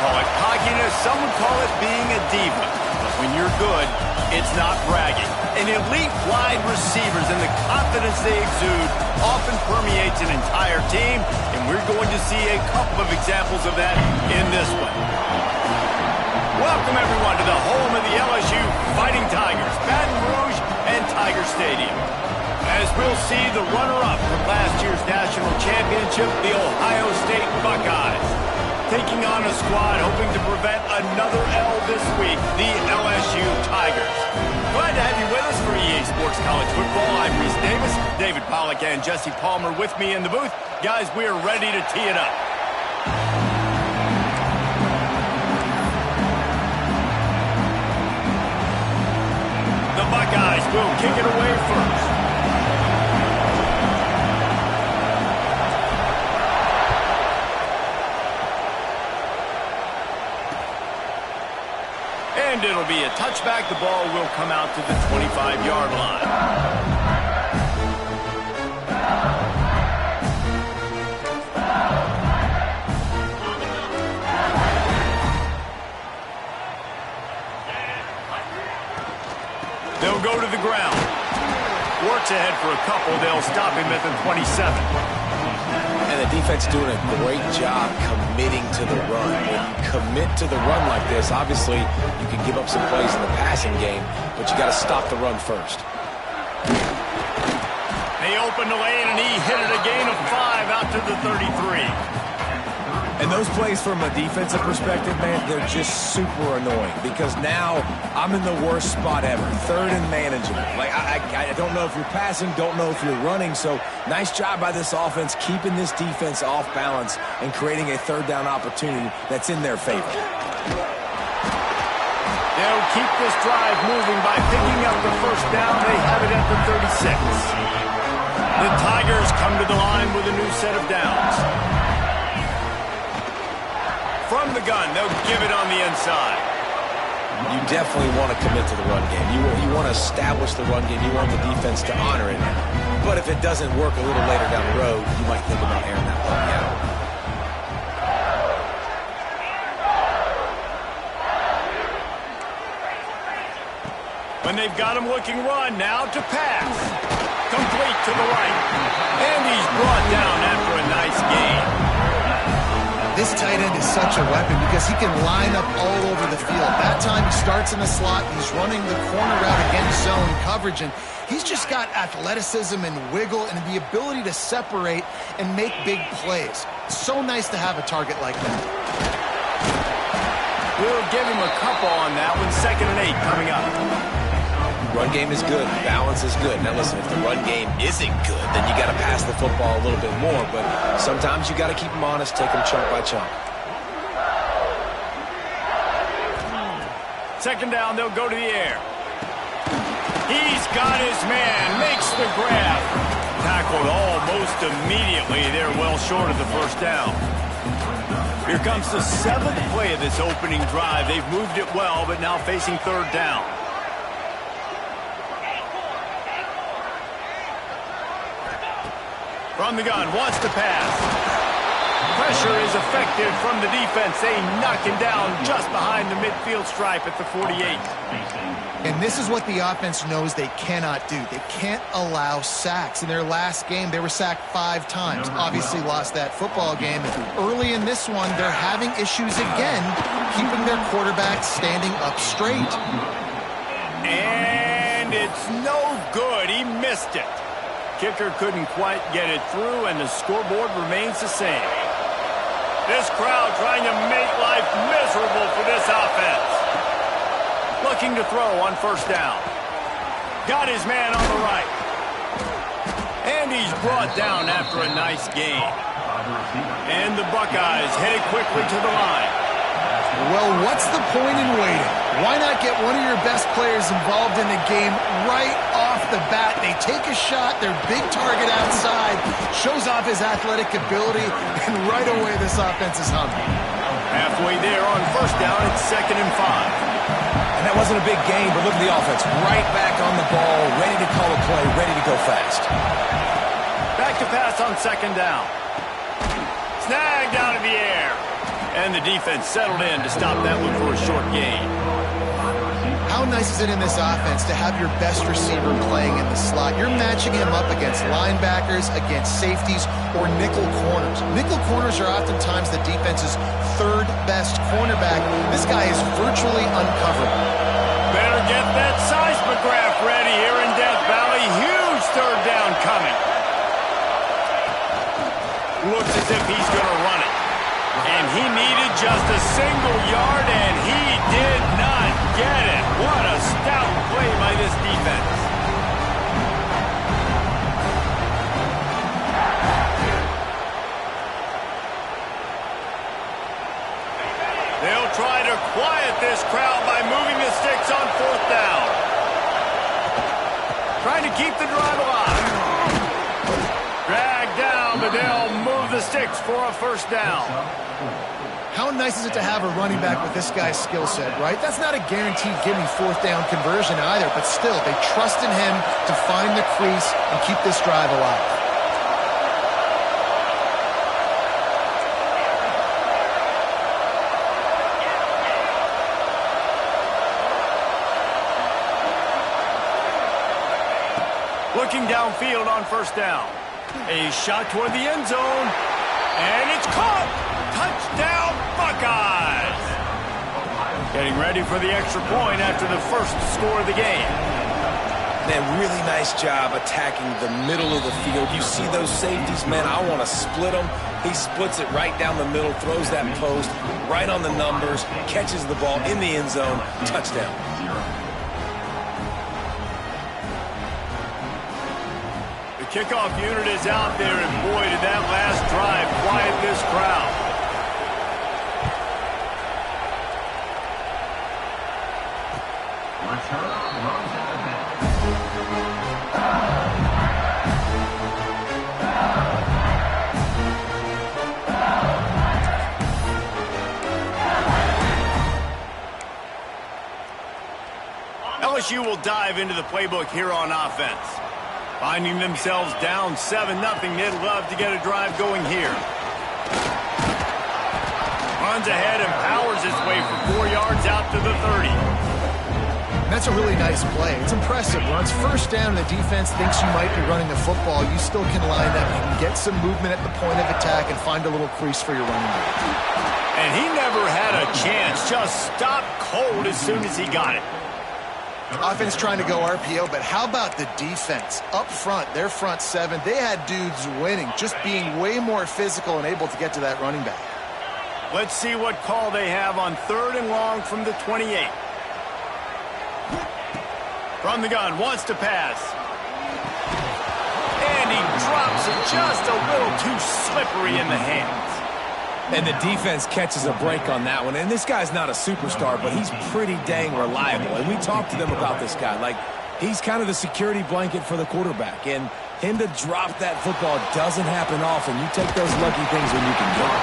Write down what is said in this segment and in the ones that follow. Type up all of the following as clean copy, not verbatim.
call it cockiness. Some would call it being a diva. But when you're good, it's not bragging. An elite wide receivers and the confidence they exude often permeates an entire team, and we're going to see a couple of examples of that in this one. Welcome, everyone, to the home of the LSU Fighting Tigers, Baton Rouge and Tiger Stadium. As we'll see the runner-up from last year's national championship, the Ohio State Buckeyes, taking on a squad hoping to prevent another L this week, the LSU Tigers. Glad to have you with us for EA Sports College Football. I'm Reese Davis, David Pollack and Jesse Palmer with me in the booth. Guys, we are ready to tee it up. The Buckeyes will kick it away first. And it'll be a touchback. The ball will come out to the 25-yard line. They'll go to the ground. Works ahead for a couple. They'll stop him at the 27. And the defense doing a great job committing to the run. When you commit to the run like this, obviously you can give up some plays in the passing game, but you got to stop the run first. They opened the lane, and he hit it a gain of 5 out to the 33. And those plays from a defensive perspective, man, they're just super annoying because now I'm in the worst spot ever. Third and manageable. Like, I don't know if you're passing, don't know if you're running. So nice job by this offense keeping this defense off balance and creating a third down opportunity that's in their favor. They'll keep this drive moving by picking up the first down. They have it at the 36. The Tigers come to the line with a new set of downs. From the gun, they'll give it on the inside. You definitely want to commit to the run game. You want to establish the run game. You want the defense to honor it. But if it doesn't work a little later down the road, you might think about airing that puppy out. When they've got him looking run, now to pass. Complete to the right. And he's brought down after a nice gain. This tight end is such a weapon because he can line up all over the field. That time he starts in the slot, he's running the corner route against zone coverage, and he's just got athleticism and wiggle and the ability to separate and make big plays. So nice to have a target like that. We'll give him a couple on that one. 2nd and 8 coming up. Run game is good. Balance is good. Now, listen, if the run game isn't good, then you got to pass the football a little bit more. But sometimes you got to keep them honest, take them chunk by chunk. 2nd down, they'll go to the air. He's got his man, makes the grab. Tackled almost immediately. They're well short of the first down. Here comes the 7th play of this opening drive. They've moved it well, but now facing 3rd down. From the gun, wants to pass. Pressure is effective from the defense. They knock him down just behind the midfield stripe at the 48. And this is what the offense knows they cannot do. They can't allow sacks. In their last game, they were sacked 5 times. Obviously lost that football game. Early in this one, they're having issues again, keeping their quarterback standing up straight. And it's no good. He missed it. Kicker couldn't quite get it through, and the scoreboard remains the same. This crowd trying to make life miserable for this offense. Looking to throw on 1st down. Got his man on the right. And he's brought down after a nice gain. And the Buckeyes headed quickly to the line. Well, what's the point in waiting? Why not get one of your best players involved in the game right off the bat? They take a shot, their big target outside, shows off his athletic ability, and right away this offense is humming. Halfway there on 1st down, it's 2nd and 5. And that wasn't a big gain, but look at the offense. Right back on the ball, ready to call a play, ready to go fast. Back to pass on 2nd down. Snagged out of the air. And the defense settled in to stop that one for a short gain. How nice is it in this offense to have your best receiver playing in the slot? You're matching him up against linebackers, against safeties, or nickel corners. Nickel corners are oftentimes the defense's third best cornerback. This guy is virtually uncoverable. Better get that seismograph ready here in Death Valley. Huge third down coming. Looks as if he's going to run it. And he needed just a single yard, and he did not get it. What a stout play by this defense. They'll try to quiet this crowd by moving the sticks on fourth down. Trying to keep the drive alive. Dragged down, but they'll move the sticks for a first down. How nice is it to have a running back with this guy's skill set, right? That's not a guaranteed gimme fourth down conversion either, but still, they trust in him to find the crease and keep this drive alive. Looking downfield on first down. A shot toward the end zone. And it's caught! Touchdown, Buckeyes! Getting ready for the extra point after the first score of the game. Man, really nice job attacking the middle of the field. You see those safeties, man, I want to split them. He splits it right down the middle, throws that post, right on the numbers, catches the ball in the end zone, touchdown. The kickoff unit is out there, and boy, did that last drive quiet this crowd. LSU will dive into the playbook here on offense. Finding themselves down 7-0, they'd love to get a drive going here. Runs ahead and powers his way for 4 yards out to the 30. That's a really nice play. It's impressive. Runs first down, and the defense thinks you might be running the football. You still can line up. You can get some movement at the point of attack and find a little crease for your running back. And he never had a chance. Just stopped cold as soon as he got it. Offense trying to go RPO, but how about the defense? Up front, their front seven, they had dudes winning, just being way more physical and able to get to that running back. Let's see what call they have on 3rd and long from the 28. From the gun, wants to pass. And he drops it just a little too slippery in the hands. And the defense catches a break on that one. And this guy's not a superstar, but he's pretty dang reliable. And we talked to them about this guy. Like, he's kind of the security blanket for the quarterback. And him to drop that football doesn't happen often. You take those lucky things when you can get it.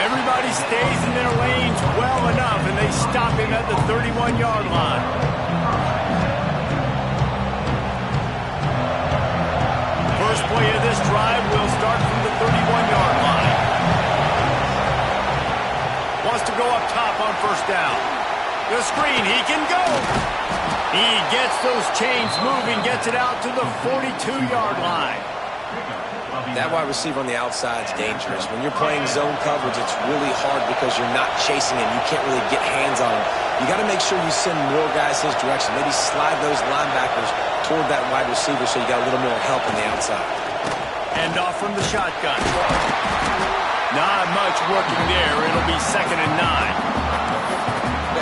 Everybody stays in their lanes well enough, and they stop him at the 31-yard line. First play of this drive will start from the 31-yard line. Wants to go up top on first down. The screen, he can go. He gets those chains moving, gets it out to the 42-yard line. That wide receiver on the outside is dangerous. When you're playing zone coverage, it's really hard because you're not chasing him. You can't really get hands on him. You got to make sure you send more guys his direction. Maybe slide those linebackers toward that wide receiver so you got a little more help on the outside. Hand off from the shotgun. Not much working there. It'll be 2nd and 9.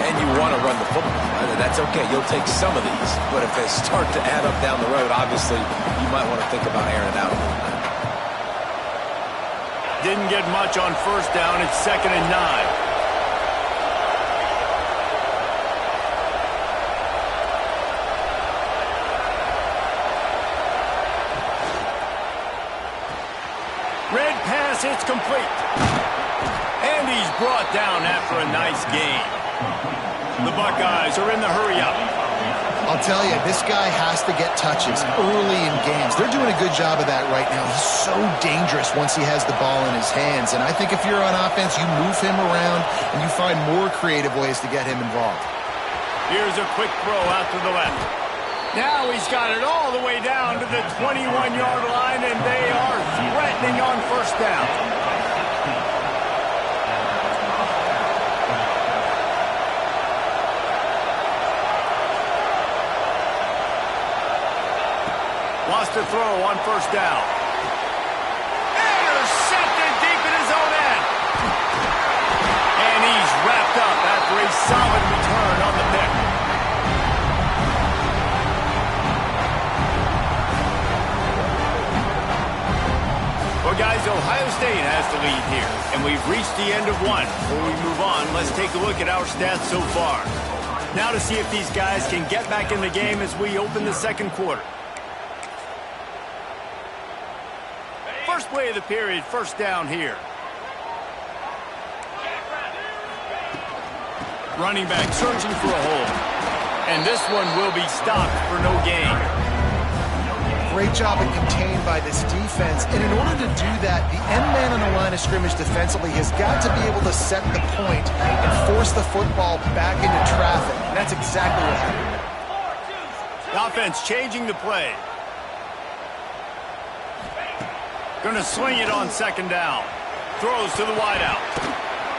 And you want to run the football. That's okay. You'll take some of these. But if they start to add up down the road, obviously, you might want to think about airing it out a little bit. Didn't get much on first down. It's 2nd and 9. Red pass, it's complete. And he's brought down after a nice gain. The Buckeyes are in the hurry-up. I'll tell you, this guy has to get touches early in games. They're doing a good job of that right now. He's so dangerous once he has the ball in his hands. And I think if you're on offense, you move him around and you find more creative ways to get him involved. Here's a quick throw out to the left. Now he's got it all the way down to the 21-yard line, and they are threatening on first down. Lost a throw on first down. Intercepted deep in his own end. And he's wrapped up after a solid return on the pick. Well, guys, Ohio State has the lead here, and we've reached the end of one. Before we move on, let's take a look at our stats so far. Now to see if these guys can get back in the game as we open the second quarter. First play of the period, first down here. Running back searching for a hole. And this one will be stopped for no gain. Great job of contained by this defense. And in order to do that, the end man on the line of scrimmage defensively has got to be able to set the point and force the football back into traffic. And that's exactly what happened. The offense changing the play. Going to swing it on second down. Throws to the wideout.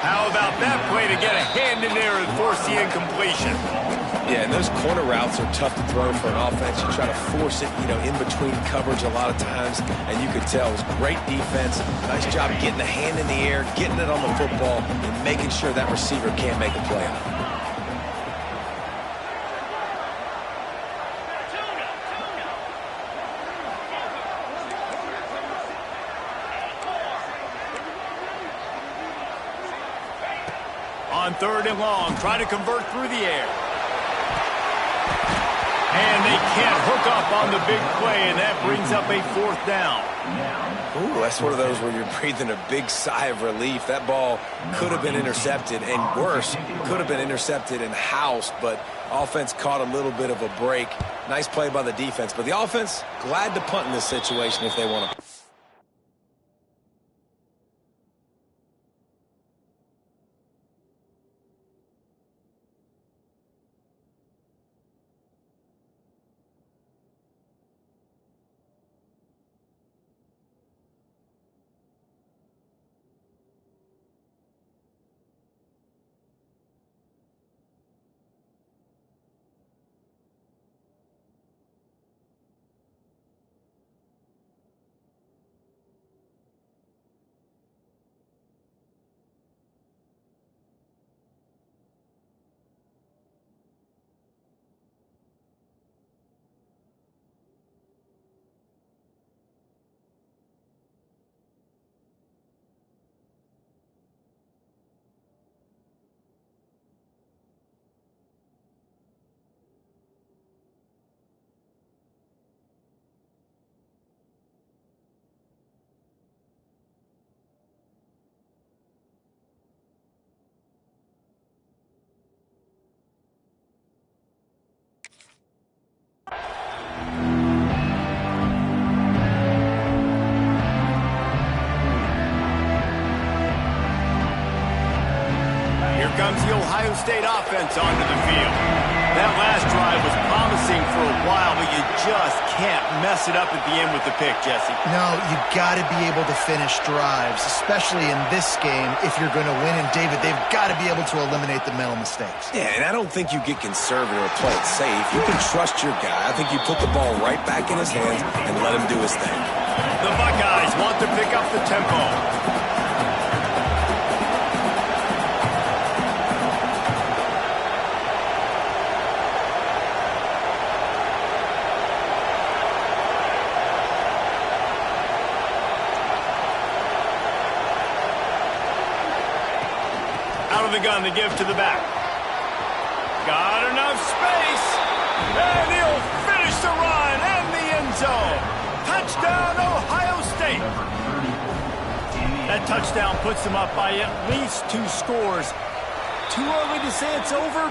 How about that play to get a hand in there and force the incompletion? Yeah, and those corner routes are tough to throw for an offense. You try to force it, in between coverage a lot of times, and you could tell it was great defense. Nice job getting a hand in the air, getting it on the football, and making sure that receiver can't make a play on it. On third and long, try to convert through the air. And they can't hook up on the big play, and that brings up a fourth down. Ooh, that's one of those where you're breathing a big sigh of relief. That ball could have been intercepted, and worse, could have been intercepted and housed, but offense caught a little bit of a break. Nice play by the defense, but the offense, glad to punt in this situation if they want to. Comes the Ohio State offense onto the field. That last drive was promising for a while, but you just can't mess it up at the end with the pick, Jesse. No, you got to be able to finish drives, especially in this game if you're going to win. And, David, they've got to be able to eliminate the mental mistakes. Yeah, and I don't think you get conservative or play it safe. You can trust your guy. I think you put the ball right back in his hands and let him do his thing. The Buckeyes want to pick up the tempo. The gun to give to the back. Got enough space. And he'll finish the run in the end zone. Touchdown, Ohio State. That touchdown puts them up by at least 2 scores. Too early to say it's over?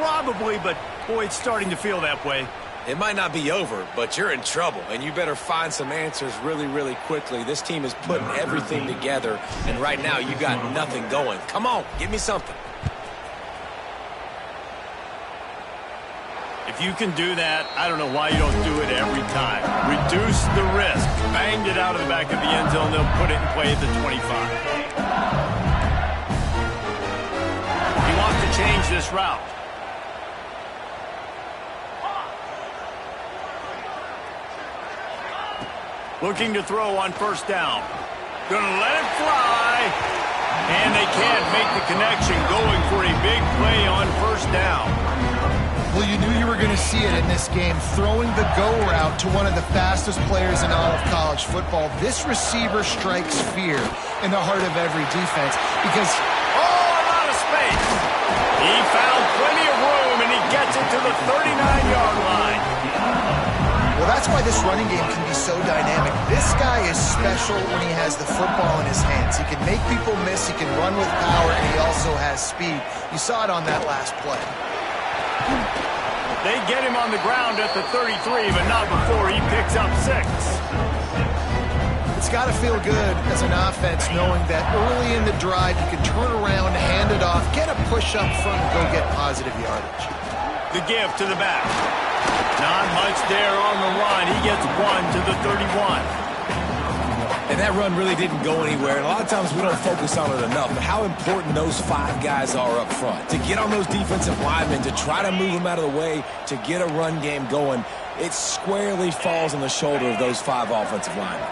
Probably, but Boy, it's starting to feel that way. It might not be over, but you're in trouble, and you better find some answers really, really quickly. This team is putting everything together, and right now you got nothing going. Come on, give me something. If you can do that, I don't know why you don't do it every time. Reduce the risk. Banged it out of the back of the end zone. They'll put it in play at the 25. He wants to change this route. Looking to throw on first down. Gonna let it fly. And they can't make the connection, going for a big play on first down. Well, you knew you were going to see it in this game, throwing the go route to one of the fastest players in all of college football. This receiver strikes fear in the heart of every defense because... Oh, a lot of space. He found plenty of room, and he gets it to the 39-yard line. Well, that's why this running game can be so dynamic. This guy is special when he has the football in his hands. He can make people miss, he can run with power, and he also has speed. You saw it on that last play. They get him on the ground at the 33, but not before he picks up 6. It's got to feel good as an offense knowing that early in the drive you can turn around, hand it off, get a push up front, and go get positive yardage. The give to the back. Not much there on the run. He gets 1 to the 31. And that run really didn't go anywhere. And a lot of times we don't focus on it enough. But how important those 5 guys are up front. To get on those defensive linemen, to try to move them out of the way, to get a run game going, it squarely falls on the shoulder of those 5 offensive linemen.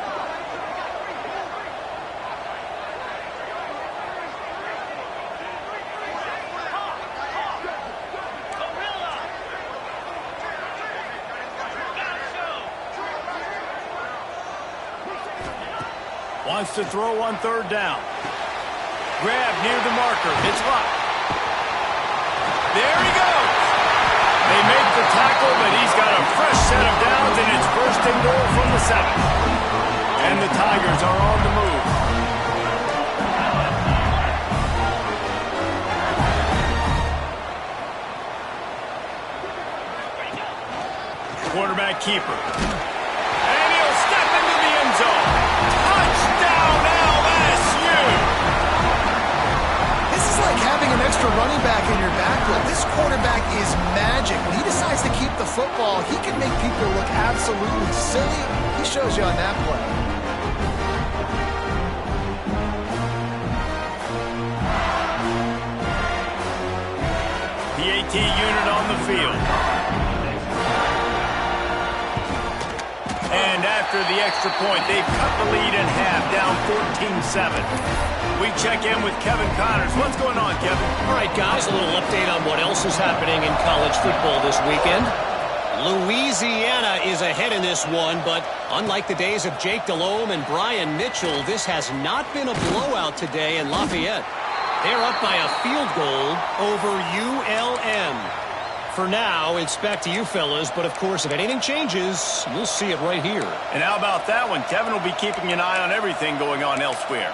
Wants to throw on third down. Grab near the marker. It's up. There he goes. They make the tackle, but he's got a fresh set of downs, and it's first and goal from the 7. And the Tigers are on the move. Quarterback keeper. And he'll step into the end zone. Touchdown, LSU! This is like having an extra running back in your backfield. This quarterback is magic. When he decides to keep the football, he can make people look absolutely silly. He shows you on that play. PAT unit on the field. And after the extra point, they've cut the lead in half, down 14-7. We check in with Kevin Connors. What's going on, Kevin? All right, guys, a little update on what else is happening in college football this weekend. Louisiana is ahead in this one, but unlike the days of Jake Delhomme and Brian Mitchell, this has not been a blowout today in Lafayette. They're up by a field goal over ULM. For now, it's back to you fellas, but of course, if anything changes, you'll see it right here. And how about that one? Kevin will be keeping an eye on everything going on elsewhere.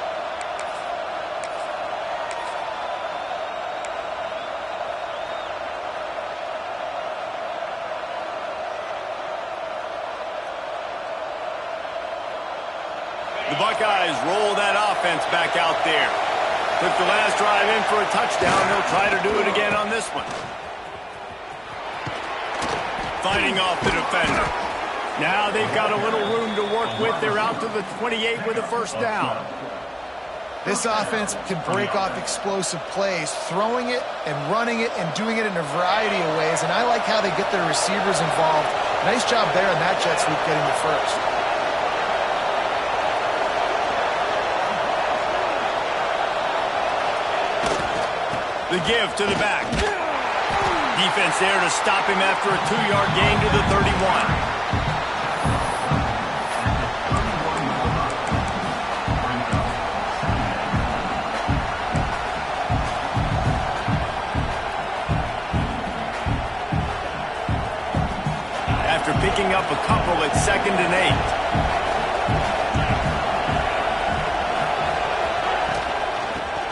The Buckeyes roll that offense back out there. Took the last drive in for a touchdown. They'll try to do it again on this one. Fighting off the defender. Now they've got a little room to work with. They're out to the 28 with a first down. This offense can break off explosive plays, throwing it and running it and doing it in a variety of ways. And I like how they get their receivers involved. Nice job there on that jet sweep getting the first. The give to the back. Defense there to stop him after a 2-yard gain to the 31. After picking up a couple at 2nd and 8.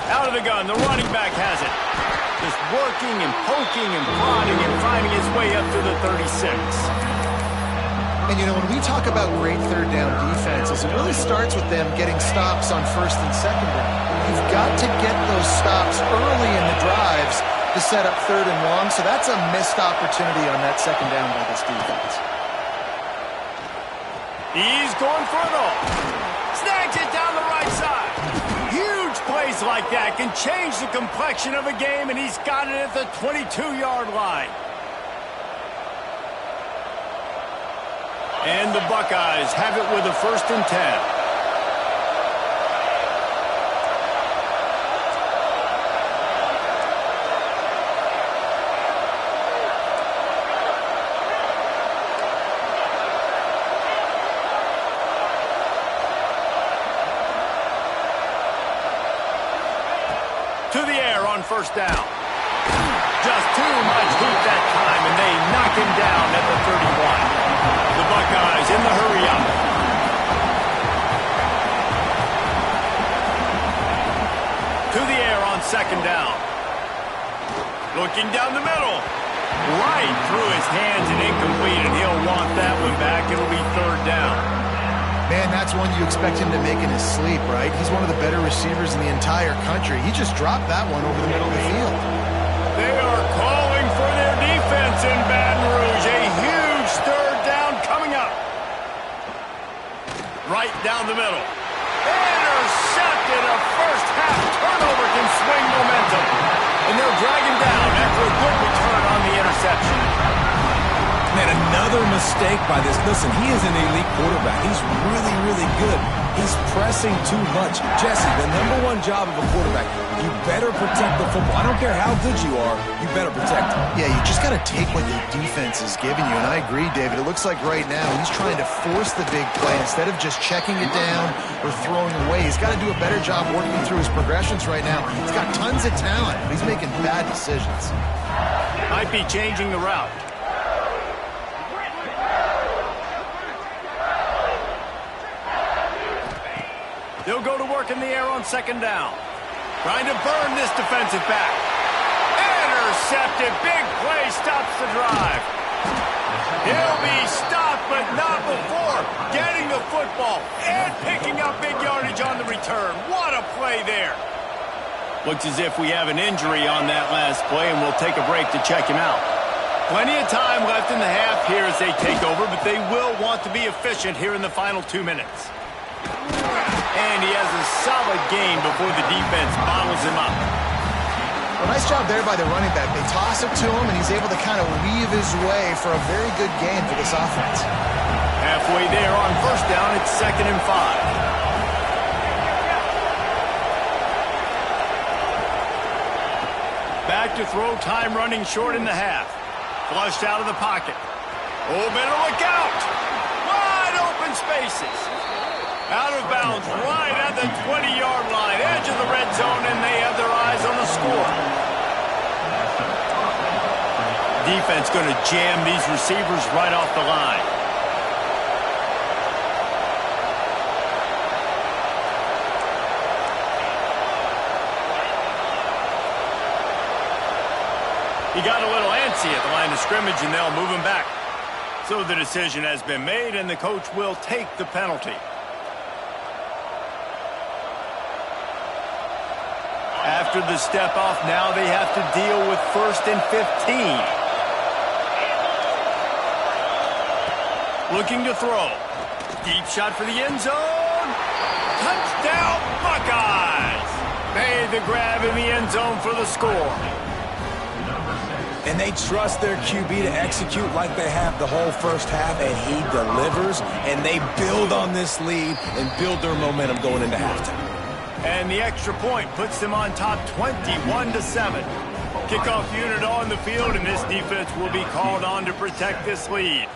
Out of the gun, the running back has it. Just working and poking and prodding and finding his way up to the 36. And, you know, when we talk about great third down defenses, it really starts with them getting stops on first and second down. You've got to get those stops early in the drives to set up third and long, so that's a missed opportunity on that second down by this defense. He's going for it all. Snags it down the right side. Huge plays like that can change the complexion of a game, and he's got it at the 22-yard line. And the Buckeyes have it with a 1st and 10. To the air on 1st down. Just too much heat that time, and they knock him down at the 31. The Buckeyes in the hurry-up. To the air on 2nd down. Looking down the middle. Right through his hands and incomplete, and he'll want that one back. It'll be 3rd down. Man, that's one you expect him to make in his sleep, right? He's one of the better receivers in the entire country. He just dropped that one over the middle of the field. They are calling for their defense in Baton Rouge. A huge 3rd down coming up. Right down the middle. Intercepted. A first-half turnover can swing momentum. And they'll drag him down after a good return on the interception. Man, another mistake by this. Listen, he is an elite quarterback. He's really, really good. He's pressing too much. Jesse, the #1 job of a quarterback, you better protect the football. I don't care how good you are, you better protect it. Yeah, you just got to take what the defense is giving you. And I agree, David. It looks like right now he's trying to force the big play instead of just checking it down or throwing away. He's got to do a better job working through his progressions right now. He's got tons of talent, but he's making bad decisions. Might be changing the route. They'll go to work in the air on 2nd down. Trying to burn this defensive back. Intercepted. Big play stops the drive. He'll be stopped, but not before getting the football and picking up big yardage on the return. What a play there. Looks as if we have an injury on that last play, and we'll take a break to check him out. Plenty of time left in the half here as they take over, but they will want to be efficient here in the final 2 minutes. And he has a solid gain before the defense bottles him up. Well, nice job there by the running back. They toss it to him, and he's able to kind of weave his way for a very good gain for this offense. Halfway there on 1st down, it's 2nd and 5. Back to throw, time running short in the half. Flushed out of the pocket. Oh, better look out. Wide open spaces. Out of bounds right at the 20-yard line. Edge of the red zone, and they have their eyes on the score. Defense going to jam these receivers right off the line. He got a little antsy at the line of scrimmage, and they'll move him back. So the decision has been made, and the coach will take the penalty. After the step off, now they have to deal with 1st and 15. Looking to throw. Deep shot for the end zone. Touchdown, Buckeyes! Made the grab in the end zone for the score. And they trust their QB to execute like they have the whole first half, and he delivers, and they build on this lead and build their momentum going into halftime. And the extra point puts them on top 21-7. Kickoff unit on the field, and this defense will be called on to protect this lead.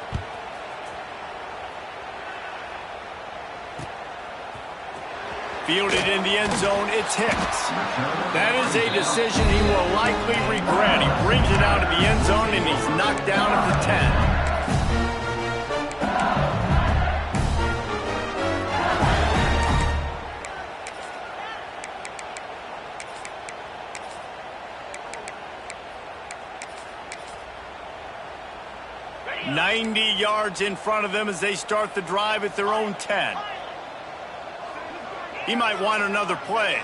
Fielded in the end zone, it's Hicks. That is a decision he will likely regret. He brings it out of the end zone, and he's knocked down at the 10. 3 yards in front of them as they start the drive at their own 10. He might want another play.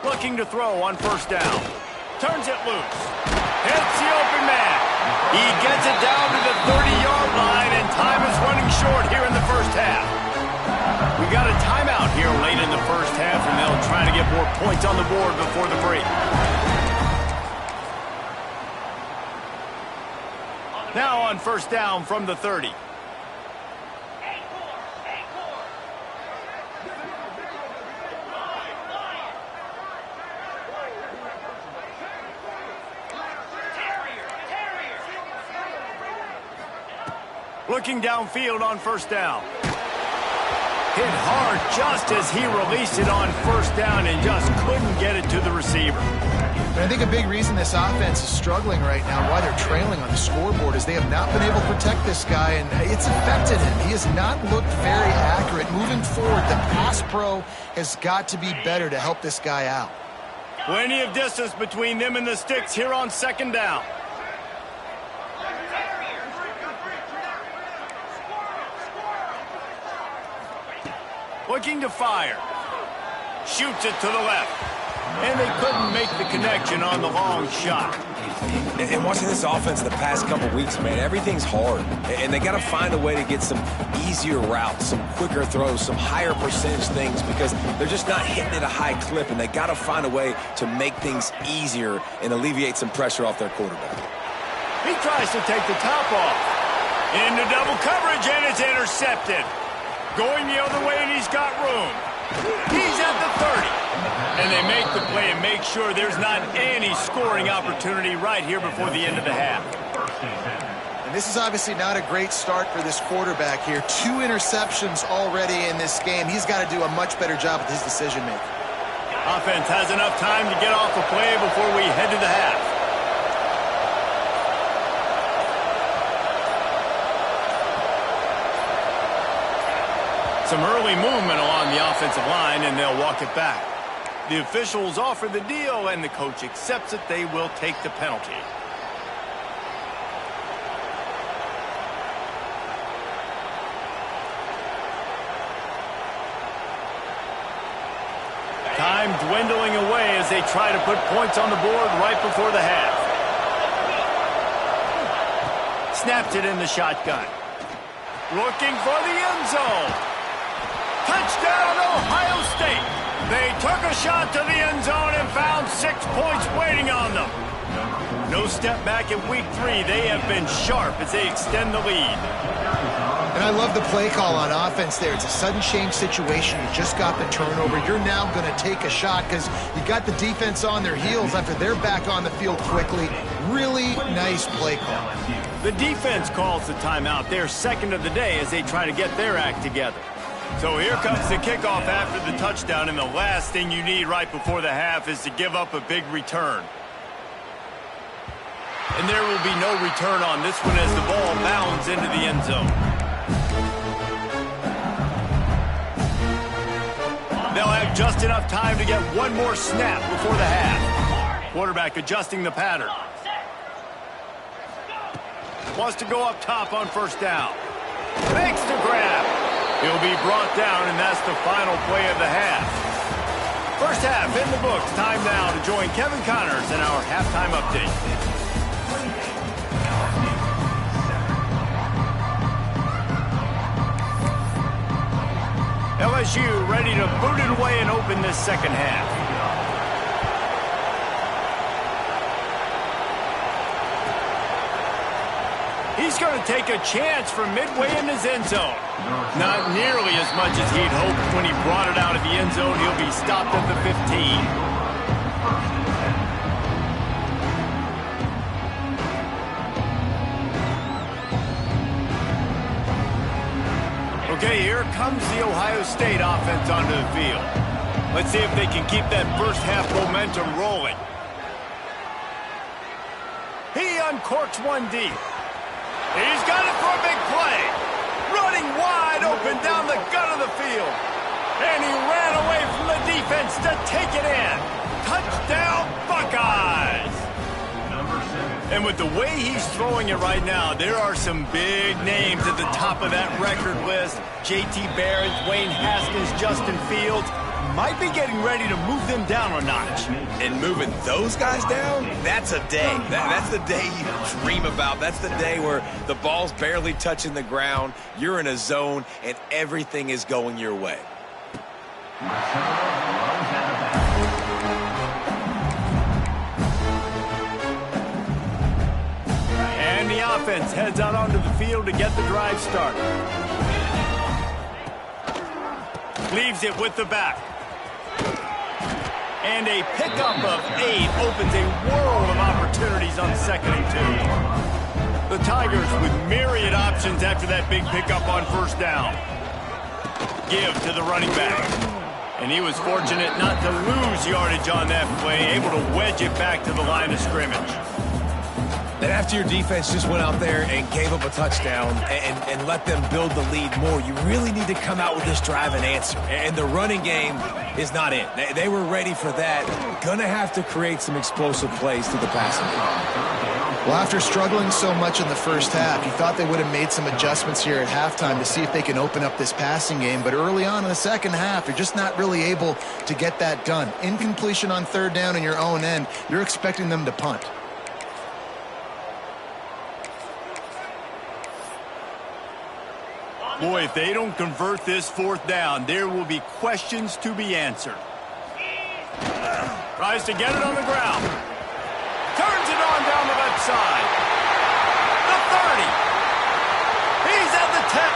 Looking to throw on first down. Turns it loose. Hits the open man. He gets it down to the 30-yard line, and time is running short here in the first half. We got a timeout here late in the first half, and they'll try to get more points on the board before the break. Now on first down from the 30. Looking downfield on first down. Hit hard just as he released it on first down and just couldn't get it to the receiver. And I think a big reason this offense is struggling right now, why they're trailing on the scoreboard, is they have not been able to protect this guy, and it's affected him. He has not looked very accurate. Moving forward, the pass pro has got to be better to help this guy out. Plenty of distance between them and the sticks here on second down. Looking to fire. Shoots it to the left. And they couldn't make the connection on the long shot. And watching this offense the past couple weeks, man, everything's hard. And they got to find a way to get some easier routes, some quicker throws, some higher percentage things, because they're just not hitting at a high clip, and they got to find a way to make things easier and alleviate some pressure off their quarterback. He tries to take the top off. Into double coverage, and it's intercepted. Going the other way, and he's got room. He's at the 30. And they make the play and make sure there's not any scoring opportunity right here before the end of the half. And this is obviously not a great start for this quarterback here. 2 interceptions already in this game. He's got to do a much better job with his decision-making. Offense has enough time to get off the play before we head to the half. Some early movement along the offensive line, and they'll walk it back. The officials offer the deal, and the coach accepts it. They will take the penalty. Time dwindling away as they try to put points on the board right before the half. Snaps it in the shotgun. Looking for the end zone. Touchdown, Ohio State. They took a shot to the end zone and found 6 points waiting on them. No step back in week 3. They have been sharp as they extend the lead. And I love the play call on offense there. It's a sudden change situation. You just got the turnover. You're now going to take a shot because you got the defense on their heels after they're back on the field quickly. Really nice play call. The defense calls the timeout. They're second of the day as they try to get their act together. So here comes the kickoff after the touchdown, and the last thing you need right before the half is to give up a big return. And there will be no return on this one as the ball bounds into the end zone. They'll have just enough time to get one more snap before the half. Quarterback adjusting the pattern. Wants to go up top on first down. Makes the grab. He'll be brought down, and that's the final play of the half. First half in the books. Time now to join Kevin Connors in our halftime update. LSU ready to boot it away and open this second half. He's going to take a chance from midway in his end zone. Not nearly as much as he'd hoped when he brought it out of the end zone. He'll be stopped at the 15. Okay, here comes the Ohio State offense onto the field. Let's see if they can keep that first half momentum rolling. He uncorks one deep. He's got it for a big play. Running wide open down the gut of the field. And he ran away from the defense to take it in. Touchdown, Buckeyes! And with the way he's throwing it right now, there are some big names at the top of that record list. J.T. Barrett, Dwayne Haskins, Justin Fields. Might be getting ready to move them down a notch. And moving those guys down, that's a day. That's the day you dream about. That's the day where the ball's barely touching the ground, you're in a zone, and everything is going your way. And the offense heads out onto the field to get the drive started. Leaves it with the back. And a pickup of 8 opens a world of opportunities on 2nd and 2. The Tigers with myriad options after that big pickup on 1st down. Give to the running back. And he was fortunate not to lose yardage on that play, able to wedge it back to the line of scrimmage. And after your defense just went out there and gave up a touchdown and let them build the lead more, you really need to come out with this drive and answer. And the running game is not in. They were ready for that. Gonna have to create some explosive plays through the passing game. Well, after struggling so much in the first half, you thought they would have made some adjustments here at halftime to see if they can open up this passing game. But early on in the second half, you're just not really able to get that done. Incompletion on 3rd down in your own end, you're expecting them to punt. Boy, if they don't convert this 4th down, there will be questions to be answered. Tries to get it on the ground. Turns it on down the left side. The 30. He's at the 10.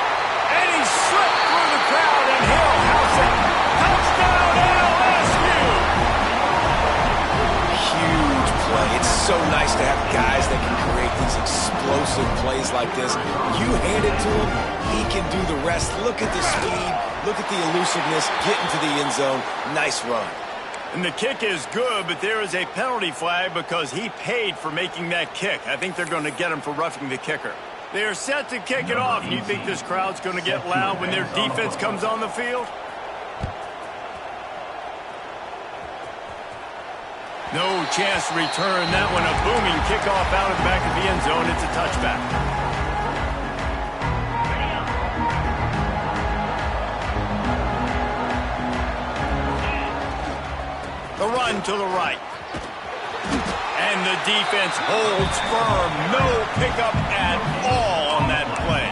And he slipped through the crowd, and he'll house it. Touchdown, LSU! Huge play. It's so nice to have guys that can create these explosive plays like this. You hand it to him, he can do the rest. Look at the speed. Look at the elusiveness. Get into the end zone. Nice run. And the kick is good, but there is a penalty flag because he paid for making that kick. I think they're going to get him for roughing the kicker. They are set to kick it off. And you think this crowd's going to get loud when their defense comes on the field? No chance to return that one. A booming kickoff out of the back of the end zone. It's a touchback. The run to the right. And the defense holds firm. No pickup at all on that play.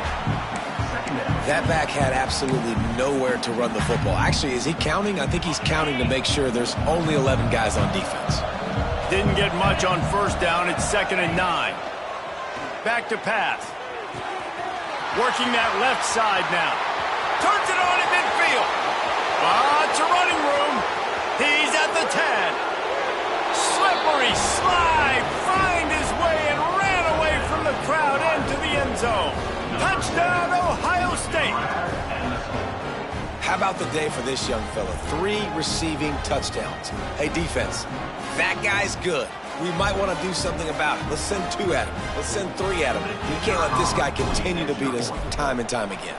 That back had absolutely nowhere to run the football. Actually, is he counting? I think he's counting to make sure there's only 11 guys on defense. Didn't get much on 1st down. It's 2nd and 9. Back to pass. Working that left side now. Turns it on at midfield. Lots of running room. He's at the 10. Slippery slide. Find his way and ran away from the crowd into the end zone. Touchdown, Ohio State. How about the day for this young fella? 3 receiving touchdowns. Hey, defense, that guy's good. We might want to do something about it. Let's send 2 at him. Let's send 3 at him. You can't let this guy continue to beat us time and time again.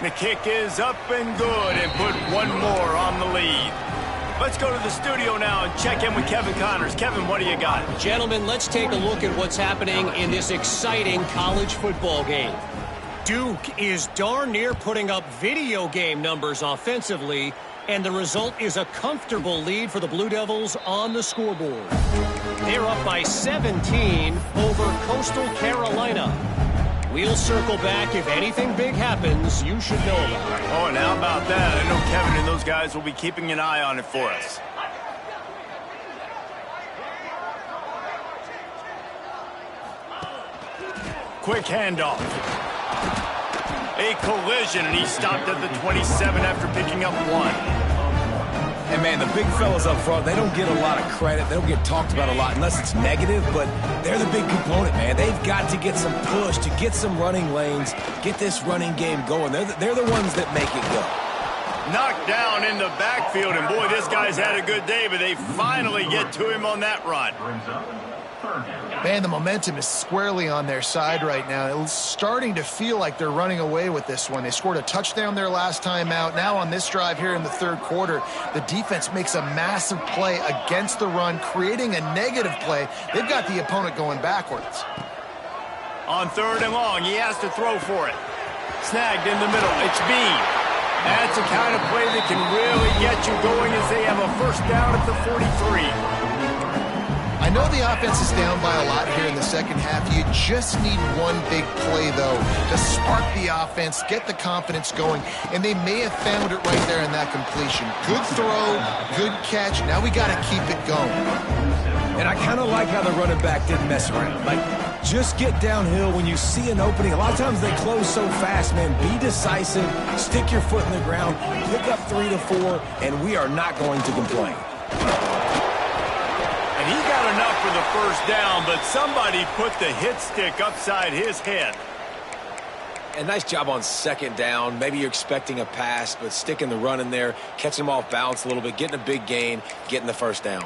The kick is up and good and put one more on the lead. Let's go to the studio now and check in with Kevin Connors. Kevin, what do you got? Gentlemen, let's take a look at what's happening in this exciting college football game. Duke is darn near putting up video game numbers offensively, and the result is a comfortable lead for the Blue Devils on the scoreboard. They're up by 17 over Coastal Carolina. We'll circle back. If anything big happens, you should know about it. Oh, and how about that? I know Kevin and those guys will be keeping an eye on it for us. Quick handoff. A collision, and he stopped at the 27 after picking up 1. And, man, the big fellas up front, they don't get a lot of credit. They don't get talked about a lot unless it's negative, but they're the big component, man. They've got to get some push, to get some running lanes, get this running game going. They're the ones that make it go. Knocked down in the backfield, and boy, this guy's had a good day, but they finally get to him on that run. Man, the momentum is squarely on their side right now. It's starting to feel like they're running away with this one. They scored a touchdown their last time out. Now on this drive here in the third quarter, the defense makes a massive play against the run, creating a negative play. They've got the opponent going backwards. On third and long, he has to throw for it. Snagged in the middle. It's Bean. That's the kind of play that can really get you going as they have a first down at the 43. I know the offense is down by a lot here in the second half. You just need one big play, though, to spark the offense, get the confidence going, and they may have found it right there in that completion. Good throw, good catch. Now we got to keep it going. And I kind of like how the running back didn't mess around. Like, just get downhill when you see an opening. A lot of times they close so fast, man. Be decisive, stick your foot in the ground, pick up 3 to 4, and we are not going to complain. He got enough for the first down, but somebody put the hit stick upside his head. And nice job on second down. Maybe you're expecting a pass, but sticking the run in there, catching them off balance a little bit, getting a big gain, getting the first down.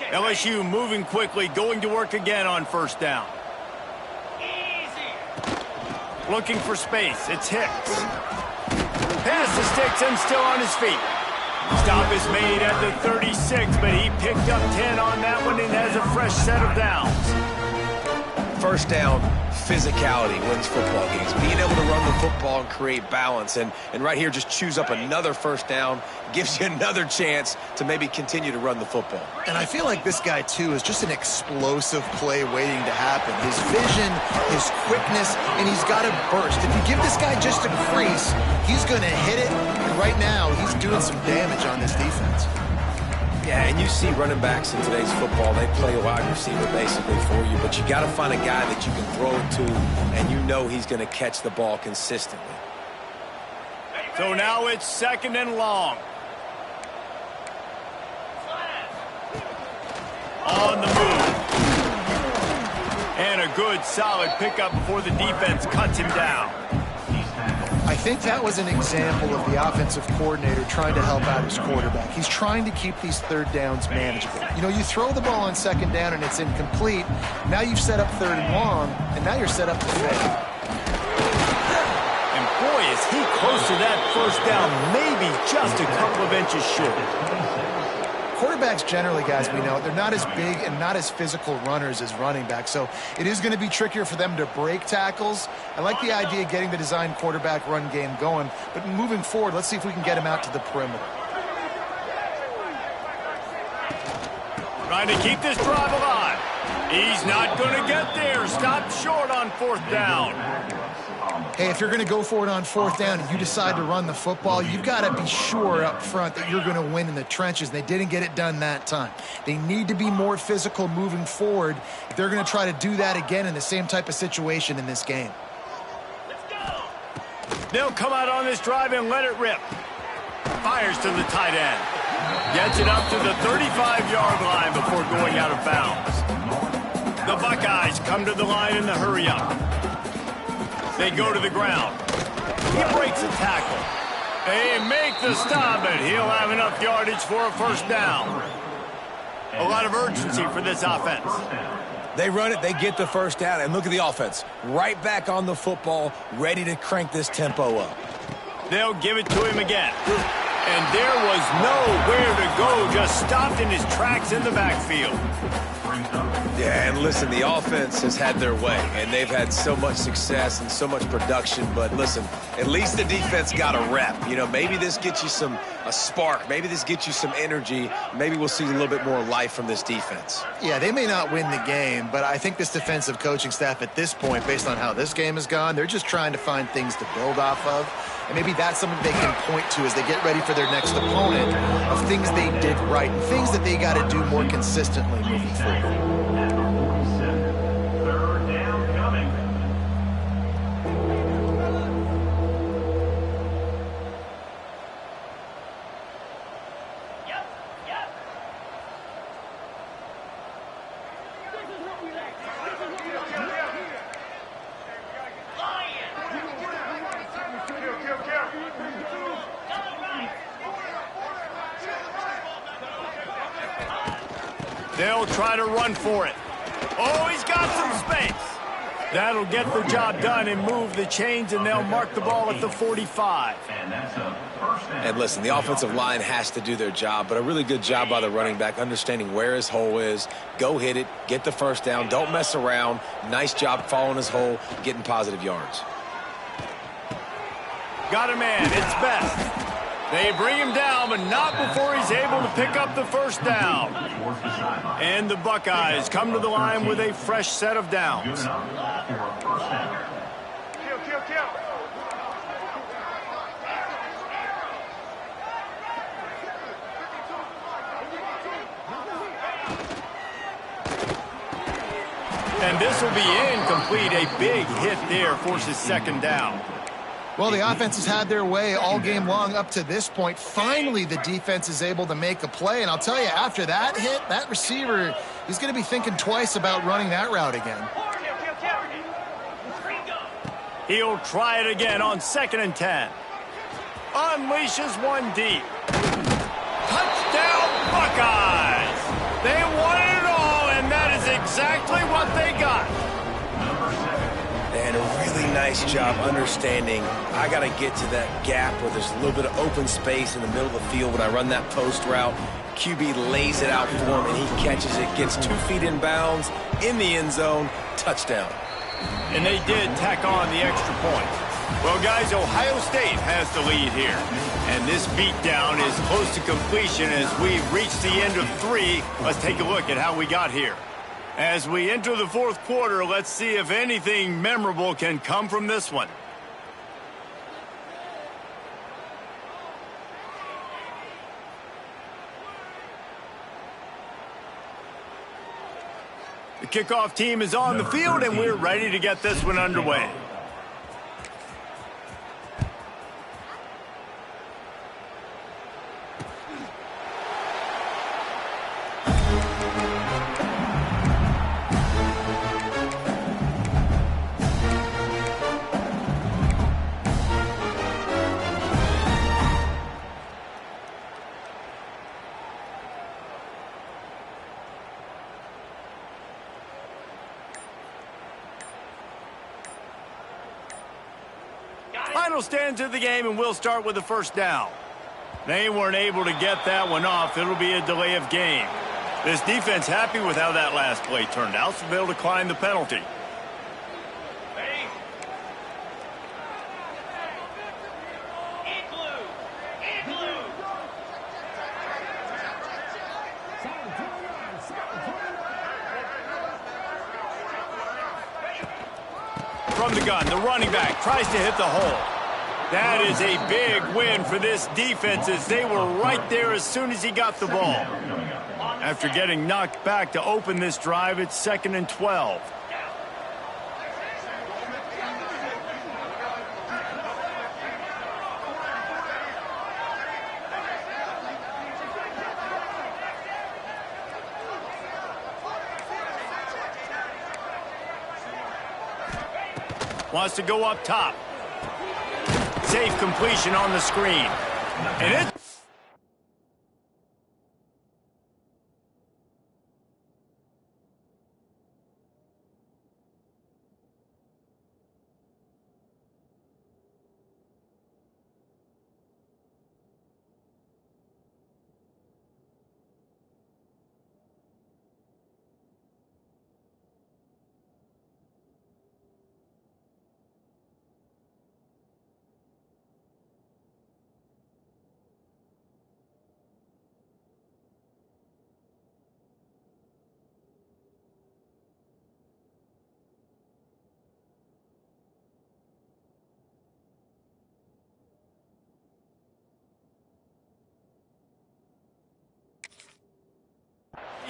LSU moving quickly, going to work again on first down. Looking for space. It's Hicks. Pass to Sticks and still on his feet. Stop is made at the 36, but he picked up 10 on that one and has a fresh set of downs. First down, physicality wins football games. Being able to run the football and create balance. And right here, just choose up another first down, gives you another chance to maybe continue to run the football. And I feel like this guy, too, is just an explosive play waiting to happen. His vision, his quickness, and he's got to burst. If you give this guy just a crease, he's going to hit it. And right now, he's doing some damage on this defense. Yeah, and you see running backs in today's football, they play a wide receiver basically for you, but you got to find a guy that you can throw it to, and you know he's going to catch the ball consistently. So now it's second and long. On the move. And a good, solid pickup before the defense cuts him down. I think that was an example of the offensive coordinator trying to help out his quarterback. He's trying to keep these third downs manageable. You know, you throw the ball on second down and it's incomplete. Now you've set up third and long, and now you're set up to fail. And boy, is he close to that first down, maybe just a couple of inches short. Quarterbacks generally, guys, we know, they're not as big and not as physical runners as running backs, so it is going to be trickier for them to break tackles. I like the idea of getting the design quarterback run game going, but moving forward, let's see if we can get him out to the perimeter. Trying to keep this drive alive. He's not going to get there. Stopped short on fourth down. Hey, if you're going to go for it on fourth down and you decide to run the football, you've got to be sure up front that you're going to win in the trenches. They didn't get it done that time. They need to be more physical moving forward if they're going to try to do that again in the same type of situation in this game. They'll come out on this drive and let it rip. Fires to the tight end. Gets it up to the 35-yard line before going out of bounds. The Buckeyes come to the line in the hurry-up. They go to the ground. He breaks a tackle. They make the stop, and he'll have enough yardage for a first down. A lot of urgency for this offense. They run it, they get the first down, and look at the offense. Right back on the football, ready to crank this tempo up. They'll give it to him again. And there was nowhere to go, just stopped in his tracks in the backfield. Yeah, and listen, the offense has had their way, and they've had so much success and so much production. But listen, at least the defense got a rep. You know, maybe this gets you a spark. Maybe this gets you some energy. Maybe we'll see a little bit more life from this defense. Yeah, they may not win the game, but I think this defensive coaching staff at this point, based on how this game has gone, they're just trying to find things to build off of. And maybe that's something they can point to as they get ready for their next opponent of things they did right and things that they got to do more consistently moving forward. They'll try to run for it. Oh, he's got some space. That'll get the job done and move the chains, and they'll mark the ball at the 45. And listen, the offensive line has to do their job, but a really good job by the running back, understanding where his hole is. Go hit it, get the first down, don't mess around. Nice job following his hole, getting positive yards. Got a man, it's best. They bring him down, but not before he's able to pick up the first down. And the Buckeyes come to the line with a fresh set of downs. And this will be incomplete. A big hit there forces second down. Well, the offense has had their way all game long up to this point. Finally, the defense is able to make a play. And I'll tell you, after that hit, that receiver, he's going to be thinking twice about running that route again. He'll try it again on 2nd and 10. Unleashes one deep. Touchdown, Buckeyes! They wanted it all, and that is exactly what they got. And a really nice job understanding I got to get to that gap where there's a little bit of open space in the middle of the field when I run that post route. QB lays it out for him, and he catches it, gets 2 feet in bounds, in the end zone, touchdown. And they did tack on the extra point. Well, guys, Ohio State has the lead here. And this beatdown is close to completion as we reach the end of 3. Let's take a look at how we got here. As we enter the 4th quarter, let's see if anything memorable can come from this one. The kickoff team is on the field, and we're ready to get this one underway. Final stanza of the game, and we'll start with the first down. They weren't able to get that one off. It'll be a delay of game. This defense happy with how that last play turned out, so they'll decline the penalty. From the gun, the running back tries to hit the hole. That is a big win for this defense as they were right there as soon as he got the ball. After getting knocked back to open this drive, it's 2nd and 12. Wants to go up top. Safe completion on the screen. And it...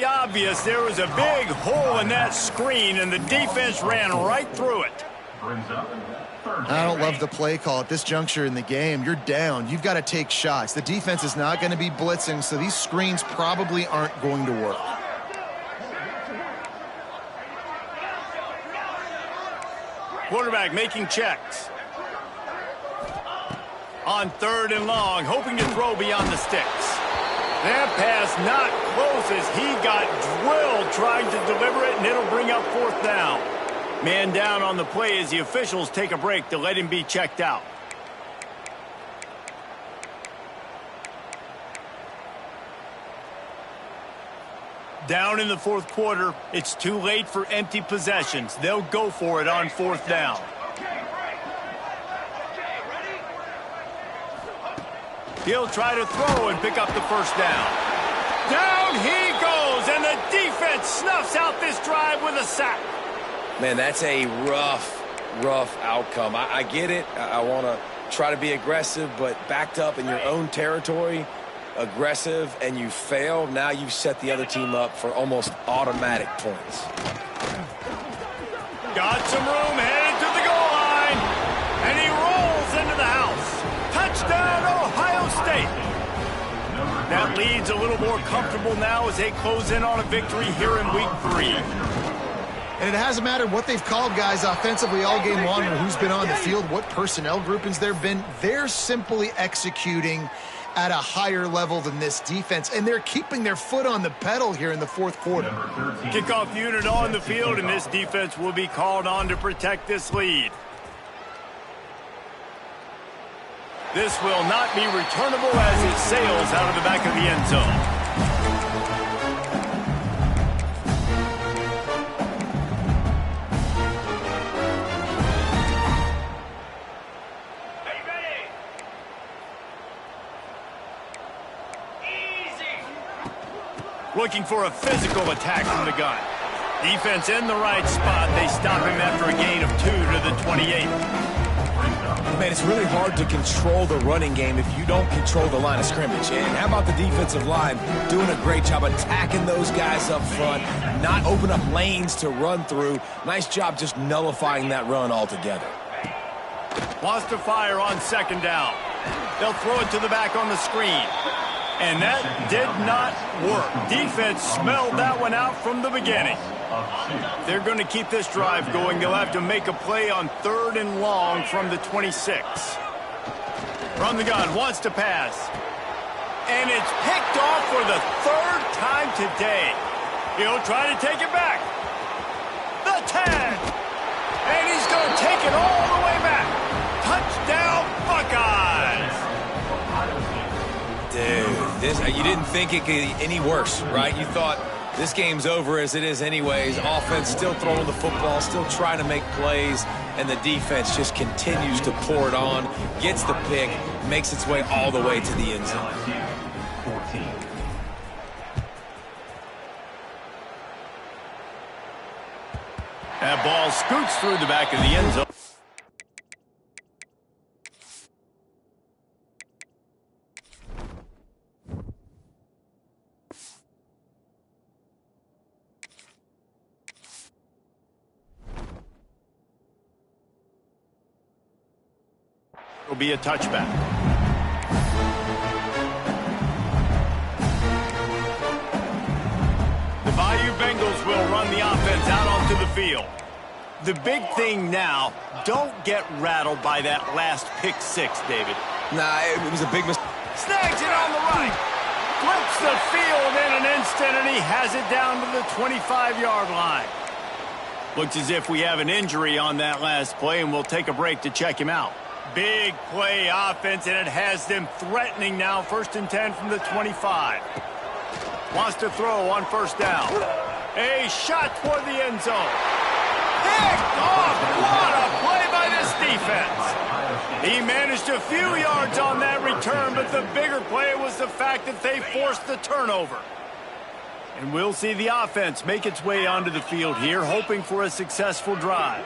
obvious there was a big hole in that screen, and the defense ran right through it. I don't love the play call at this juncture in the game. You're down. You've got to take shots. The defense is not going to be blitzing, so these screens probably aren't going to work. Quarterback making checks. On 3rd and long, hoping to throw beyond the sticks. That pass not close as he got drilled trying to deliver it, and it'll bring up fourth down. Man down on the play as the officials take a break to let him be checked out. Down in the fourth quarter, it's too late for empty possessions. They'll go for it on fourth down. He'll try to throw and pick up the first down. Down he goes, and the defense snuffs out this drive with a sack. Man, that's a rough outcome. I get it. I want to try to be aggressive, but backed up in your own territory, aggressive, and you fail, now you've set the other team up for almost automatic points. Got some room, headed to the goal line, and he rolls into the house. Touchdown, Ohio State. That lead's a little more comfortable now as they close in on a victory here in week 3. And it hasn't mattered what they've called guys offensively all game long or who's been on the field, what personnel groupings there have been. They're simply executing at a higher level than this defense, and they're keeping their foot on the pedal here in the fourth quarter. Kickoff unit on the field, and this defense will be called on to protect this lead. This will not be returnable as it sails out of the back of the end zone. Looking for a physical attack from the gun. Defense in the right spot. They stop him after a gain of 2 to the 28. Man, it's really hard to control the running game if you don't control the line of scrimmage. And how about the defensive line doing a great job attacking those guys up front, not open up lanes to run through. Nice job just nullifying that run altogether. Wants to fire on second down. They'll throw it to the back on the screen. And that did not work. Defense smelled that one out from the beginning. They're going to keep this drive going. They'll have to make a play on 3rd and long from the 26. From the gun, wants to pass. And it's picked off for the 3rd time today. He'll try to take it back. The 10. And he's going to take it all the way back. Touchdown, Buckeyes. Dude, you didn't think it could get any worse, right? You thought this game's over as it is anyways. Offense still throwing the football, still trying to make plays, and the defense just continues to pour it on, gets the pick, makes its way all the way to the end zone. That ball scoots through the back of the end zone. Will be a touchback. The Bayou Bengals will run the offense out onto the field. The big thing now, don't get rattled by that last pick 6, David. Nah, it was a big mistake. Snags it on the right. Flips the field in an instant, and he has it down to the 25-yard line. Looks as if we have an injury on that last play, and we'll take a break to check him out. Big play offense, and it has them threatening now. 1st and 10 from the 25. Wants to throw on 1st down. A shot toward the end zone. Picked off. What a play by this defense. He managed a few yards on that return, but the bigger play was the fact that they forced the turnover. And we'll see the offense make its way onto the field here, hoping for a successful drive.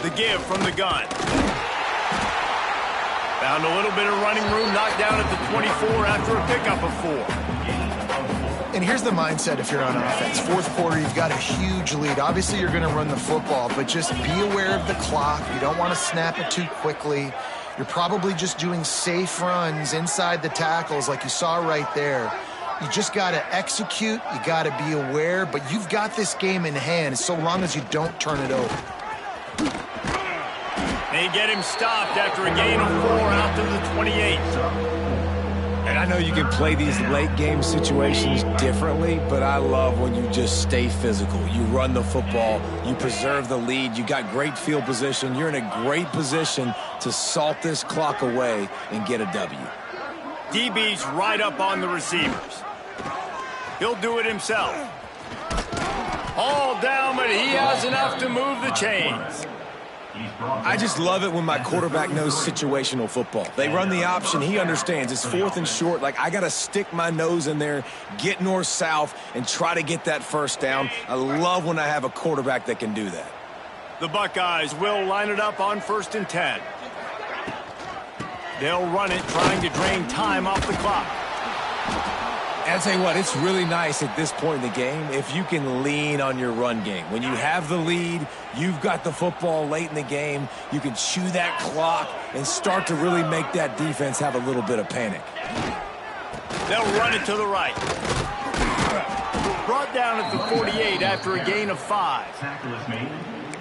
The give from the gun. Found a little bit of running room, knocked down at the 24 after a pickup of 4. And here's the mindset if you're on offense. 4th quarter, you've got a huge lead. Obviously, you're going to run the football, but just be aware of the clock. You don't want to snap it too quickly. You're probably just doing safe runs inside the tackles like you saw right there. You just got to execute. You got to be aware. But you've got this game in hand so long as you don't turn it over. They get him stopped after a gain of 4 out to the 28. And I know you can play these late game situations differently, but I love when you just stay physical. You run the football, you preserve the lead, you got great field position, you're in a great position to salt this clock away and get a W. DB's right up on the receivers. He'll do it himself. All down, but he has enough to move the chains. I just love it when my quarterback knows situational football. They run the option. He understands. It's 4th and short. Like, I got to stick my nose in there, get north-south, and try to get that first down. I love when I have a quarterback that can do that. The Buckeyes will line it up on 1st and 10. They'll run it, trying to drain time off the clock. And I'll tell you what, it's really nice at this point in the game if you can lean on your run game. When you have the lead, you've got the football late in the game, you can chew that clock and start to really make that defense have a little bit of panic. They'll run it to the right. Brought down at the 48 after a gain of 5.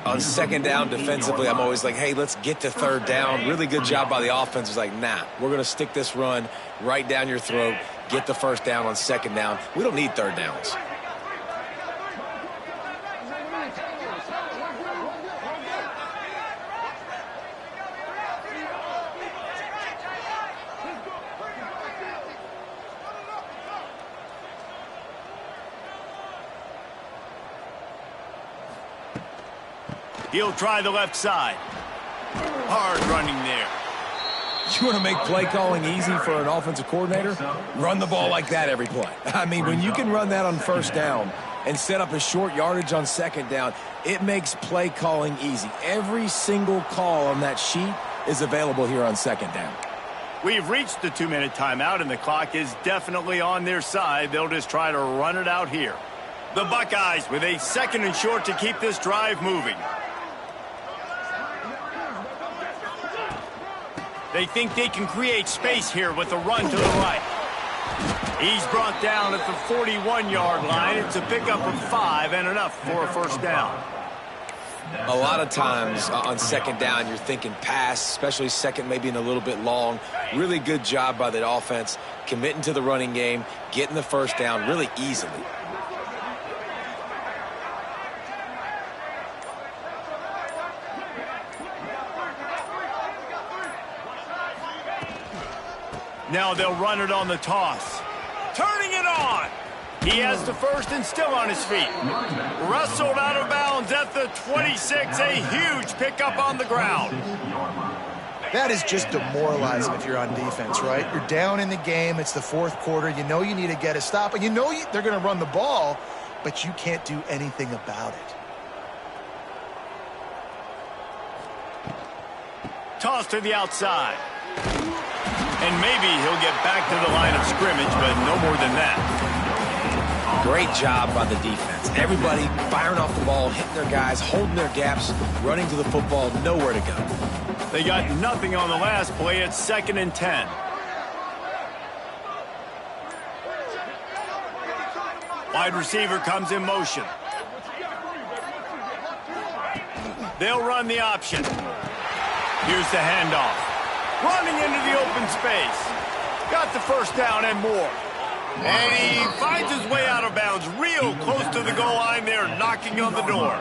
On 2nd down defensively, I'm always like, hey, let's get to 3rd down. Really good job by the offense. It's like, nah, we're going to stick this run right down your throat, get the 1st down on 2nd down. We don't need 3rd downs. He'll try the left side. Hard running there. You want to make play calling easy for an offensive coordinator? Run the ball like that every play. I mean, when you can run that on 1st down and set up a short yardage on 2nd down, it makes play calling easy. Every single call on that sheet is available here on 2nd down. We've reached the 2-minute timeout, and the clock is definitely on their side. They'll just try to run it out here. The Buckeyes with a 2nd and short to keep this drive moving. They think they can create space here with a run to the right. He's brought down at the 41-yard line. It's a pickup of 5 and enough for a 1st down. A lot of times on 2nd down, you're thinking pass, especially 2nd maybe in a little bit long. Really good job by the offense, committing to the running game, getting the 1st down really easily. Now they'll run it on the toss. Turning it on. He has the 1st and still on his feet. Wrestled out of bounds at the 26. A huge pickup on the ground. That is just demoralizing if you're on defense, right? You're down in the game. It's the 4th quarter. You know you need to get a stop. And you know they're going to run the ball, but you can't do anything about it. Toss to the outside. And maybe he'll get back to the line of scrimmage, but no more than that. Great job by the defense. Everybody firing off the ball, hitting their guys, holding their gaps, running to the football, nowhere to go. They got nothing on the last play. It's 2nd and 10. Wide receiver comes in motion. They'll run the option. Here's the handoff. Running into the open space. Got the 1st down and more. And he finds his way out of bounds real close to the goal line there, knocking on the door.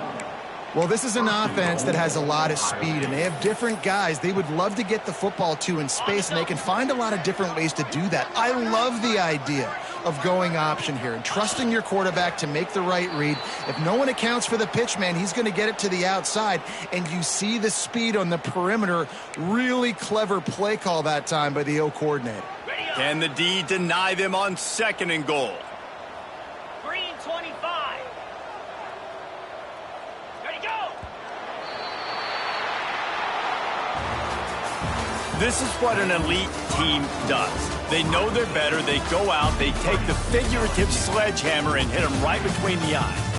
Well, this is an offense that has a lot of speed, and they have different guys they would love to get the football to in space, and they can find a lot of different ways to do that. I love the idea of going option here and trusting your quarterback to make the right read. If no one accounts for the pitch, man, he's going to get it to the outside, and you see the speed on the perimeter. Really clever play call that time by the O coordinator. Can the D deny them on 2nd and goal? Green 25. Ready, go! This is what an elite team does. They know they're better. They go out. They take the figurative sledgehammer and hit them right between the eyes.